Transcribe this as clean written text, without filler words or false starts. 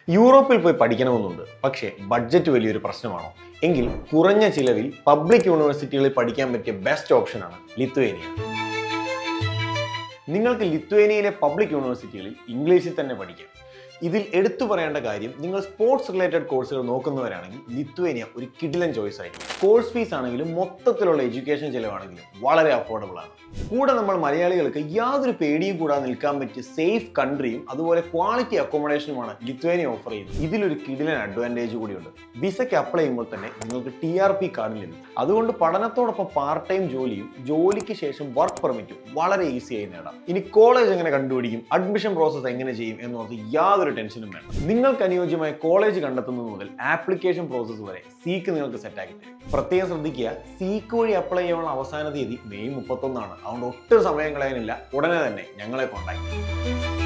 യൂറോപ്പിൽ പോയി പഠിക്കണമെന്നുണ്ട്, പക്ഷേ ബഡ്ജറ്റ് വലിയൊരു പ്രശ്നമാണോ? എങ്കിൽ കുറഞ്ഞ ചിലവിൽ പബ്ലിക് യൂണിവേഴ്സിറ്റികളിൽ പഠിക്കാൻ പറ്റിയ ബെസ്റ്റ് ഓപ്ഷനാണ് ലിത്വേനിയ. നിങ്ങൾക്ക് ലിത്വേനിയയിലെ പബ്ലിക് യൂണിവേഴ്സിറ്റികളിൽ ഇംഗ്ലീഷിൽ തന്നെ പഠിക്കാം. ഇതിൽ എടുത്തു പറയേണ്ട കാര്യം, നിങ്ങൾ സ്പോർട്സ് റിലേറ്റഡ് കോഴ്സുകൾ നോക്കുന്നവരാണെങ്കിൽ ലിത്വേനിയ ഒരു കിടിലൻ ചോയ്സ് ആയിരിക്കും. കോഴ്സ് ഫീസ് ആണെങ്കിലും മൊത്തത്തിലുള്ള എഡ്യൂക്കേഷൻ ചിലവാണെങ്കിലും വളരെ അഫോർഡബിൾ ആണ്. കൂടെ നമ്മൾ മലയാളികൾക്ക് യാതൊരു പേടിയും കൂടാതെ നിൽക്കാൻ പറ്റിയ സേഫ് കൺട്രിയും അതുപോലെ ക്വാളിറ്റി അക്കോമഡേഷനുമാണ് ലിത്വേനിയ ഓഫർ ചെയ്യുന്നത്. ഇതിലൊരു കിടിലൻ അഡ്വാൻറ്റേജ് കൂടിയുണ്ട്. വിസയ്ക്ക് അപ്ലൈ ചെയ്യുമ്പോൾ തന്നെ നിങ്ങൾക്ക് TRP കാർഡ് ലഭിക്കും. അതുകൊണ്ട് പഠനത്തോടൊപ്പം പാർട്ട് ടൈം ജോലിയും ജോലിക്ക് ശേഷം വർക്ക് പെർമിറ്റും വളരെ ഈസി ആയി നേടാം. ഇനി കോളേജ് എങ്ങനെ കണ്ടുപിടിക്കും, അഡ്മിഷൻ പ്രോസസ്സ് എങ്ങനെ ചെയ്യും എന്നോർത്ത് യാതൊരു ടെൻഷനും വേണ്ട. നിങ്ങൾക്ക് അനുയോജ്യമായ കോളേജ് കണ്ടെത്തുന്നത് മുതൽ ആപ്ലിക്കേഷൻ പ്രോസസ്സ് വരെ സീക്ക് നിങ്ങൾക്ക് സെറ്റാക്കി തരും. പ്രത്യേകം ശ്രദ്ധിക്കുക, സീക്ക് വഴി അപ്ലൈ ചെയ്യാനുള്ള അവസാന തീയതി മെയ് 31 ആണ്. അതുകൊണ്ട് ഒട്ടും സമയം കളയാനില്ല, ഉടനെ തന്നെ ഞങ്ങളെ കോൺടാക്ട് ചെയ്യും.